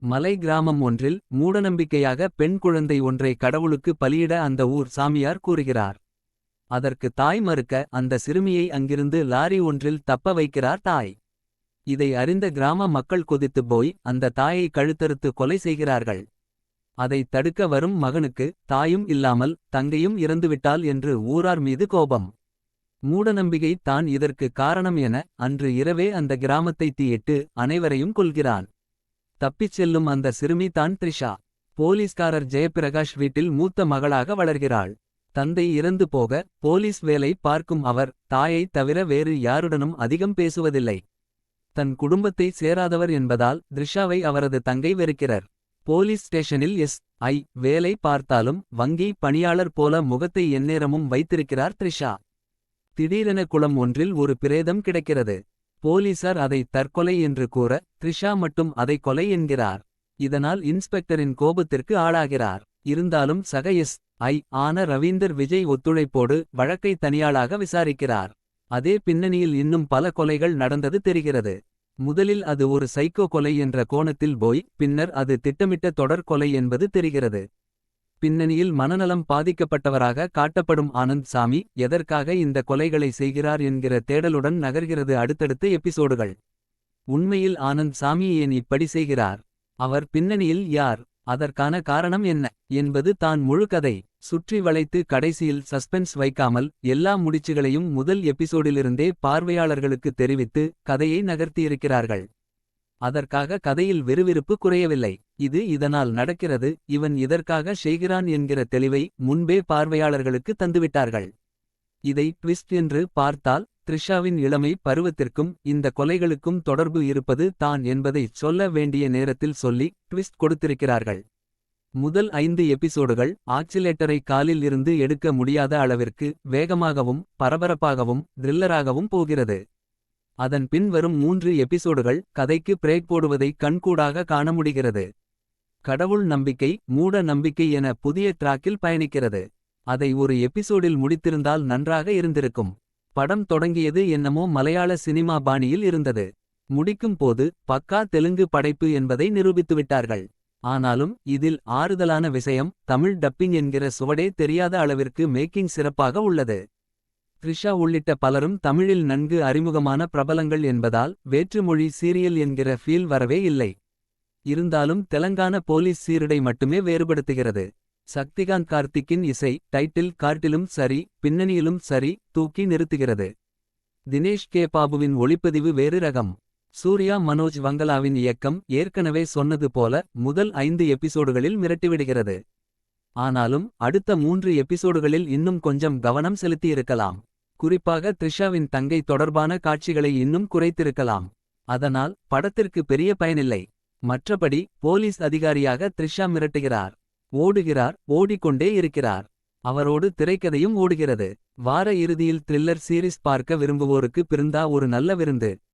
மலை கிராமம் ஒன்றில் மூடநம்பிக்கையாக பெண் குழந்தை ஒன்றை கடவுளுக்கு பலியிட அந்த ஊர் சாமியார் கூறுகிறார். அதற்கு தாய் மறுக்க அந்த சிறுமியை அங்கிருந்து லாரி ஒன்றில் தப்ப வைக்கிறார் தாய். இதை அறிந்த கிராம மக்கள் கொதித்துப் போய் அந்த தாயை கழுத்தறுத்து கொலை செய்கிறார்கள். அதை தடுக்க வரும் மகனுக்கு தாயும் இல்லாமல் தங்கையும் இறந்துவிட்டாள் என்று ஊரார் மீது கோபம். மூடநம்பிக்கை தான் இதற்கு காரணம் என அன்று இரவே அந்த கிராமத்தை தீயிட்டு அனைவரையும் கொல்கிறான். தப்பிச் செல்லும் அந்த சிறுமி தான் த்ரிஷா. போலீஸ்காரர் ஜெயபிரகாஷ் வீட்டில் மூத்த மகளாக வளர்கிறாள். தந்தை இறந்து போக போலீஸ் வேலை பார்க்கும் அவர் தாயை தவிர வேறு யாருடனும் அதிகம் பேசுவதில்லை. தன் குடும்பத்தை சேராதவர் என்பதால் த்ரிஷாவை அவரது தங்கை வெறுக்கிறார். போலீஸ் ஸ்டேஷனில் எஸ்.ஐ. வேலை பார்த்தாலும் வங்கி பணியாளர் போல முகத்தை எந்நேரமும் வைத்திருக்கிறார் த்ரிஷா. திடீரென குளம் ஒன்றில் ஒரு பிரேதம் கிடைக்கிறது. போலீசார் அதை தற்கொலை என்று கூற த்ரிஷா மட்டும் அதை கொலை என்கிறார். இதனால் இன்ஸ்பெக்டரின் கோபத்திற்கு ஆளாகிறார். இருந்தாலும் சக எஸ்.ஐ. ஆன ரவீந்தர் விஜய் ஒத்துழைப்போடு வழக்கை தனியாளாக விசாரிக்கிறார். அதே பின்னணியில் இன்னும் பல கொலைகள் நடந்தது தெரிகிறது. முதலில் அது ஒரு சைக்கோ கொலை என்ற கோணத்தில் போய் பின்னர் அது திட்டமிட்ட தொடர் கொலை என்பது தெரிகிறது. பின்னணியில் மனநலம் பாதிக்கப்பட்டவராக காட்டப்படும் ஆனந்த் சாமி எதற்காக இந்த கொலைகளை செய்கிறார் என்கிற தேடலுடன் நகர்கிறது அடுத்தடுத்த எபிசோடுகள். உண்மையில் ஆனந்த் சாமி ஏன் இப்படி செய்கிறார்? அவர் பின்னணியில் யார்? அதற்கான காரணம் என்ன என்பது தான் முழு கதை. சுற்றி வளைத்து கடைசியில் சஸ்பென்ஸ் வைக்காமல் எல்லா முடிச்சுகளையும் முதல் எபிசோடிலிருந்தே பார்வையாளர்களுக்கு தெரிவித்து கதையை நகர்த்தியிருக்கிறார்கள். அதற்காக கதையில் விறுவிறுப்பு குறையவில்லை. இது இதனால் நடக்கிறது, இவன் இதற்காக செய்கிறான் என்கிற தெளிவை முன்பே பார்வையாளர்களுக்கு தந்துவிட்டார்கள். இதை ட்விஸ்ட் என்று பார்த்தால் த்ரிஷாவின் இளமை பருவத்திற்கும் இந்த கொலைகளுக்கும் தொடர்பு இருப்பது தான் என்பதை சொல்ல வேண்டிய நேரத்தில் சொல்லி ட்விஸ்ட் கொடுத்திருக்கிறார்கள். முதல் 5 எபிசோடுகள் ஆக்சிலேட்டரை காலில் இருந்து எடுக்க முடியாத அளவிற்கு வேகமாகவும் பரபரப்பாகவும் த்ரில்லராகவும் போகிறது. அதன் பின் வரும் 3 எபிசோடுகள் கதைக்கு பிரேக் போடுவதை கண்கூடாக காண முடிகிறது. கடவுள் நம்பிக்கை மூட நம்பிக்கை என புதிய டிராக்கில் பயணிக்கிறது. அதை ஒரு எபிசோடில் முடித்திருந்தால் நன்றாக இருந்திருக்கும். படம் தொடங்கியது என்னமோ மலையாள சினிமா பாணியில் இருந்தது. முடிக்கும் போது பக்கா தெலுங்கு படைப்பு என்பதை நிரூபித்துவிட்டார்கள். ஆனாலும் இதில் ஆறுதலான விஷயம் தமிழ் டப்பிங் என்கிற சுவடே தெரியாத அளவிற்கு மேக்கிங் சிறப்பாக உள்ளது. த்ரிஷா உள்ளிட்ட பலரும் தமிழில் நன்கு அறிமுகமான பிரபலங்கள் என்பதால் வேற்றுமொழி சீரியல் என்கிற ஃபீல் வரவே இல்லை. இருந்தாலும் தெலங்கான போலீஸ் சீருடை மட்டுமே வேறுபடுத்துகிறது. சக்திகாந்த் கார்த்திக்கின் இசை டைட்டில் கார்ட்டிலும் சரி பின்னணியிலும் சரி தூக்கி நிறுத்துகிறது. தினேஷ் கே பாபுவின் ஒளிப்பதிவு வேறு ரகம். சூர்யா மனோஜ் வங்கலாவின் இயக்கம் ஏற்கனவே சொன்னது போல முதல் 5 எபிசோடுகளில் மிரட்டிவிடுகிறது. ஆனாலும் அடுத்த 3 எபிசோடுகளில் இன்னும் கொஞ்சம் கவனம் செலுத்தியிருக்கலாம். குறிப்பாக த்ரிஷாவின் தங்கை தொடர்பான காட்சிகளை இன்னும் குறைத்திருக்கலாம். அதனால் படத்திற்கு பெரிய பயனில்லை. மற்றபடி போலீஸ் அதிகாரியாக த்ரிஷா மிரட்டுகிறார். ஓடுகிறார், ஓடிக்கொண்டே இருக்கிறார். அவரோடு திரைக்கதையும் ஓடுகிறது. வார இறுதியில் த்ரில்லர் சீரிஸ் பார்க்க விரும்புவோருக்கு பிருந்தா ஒரு நல்ல விருந்து.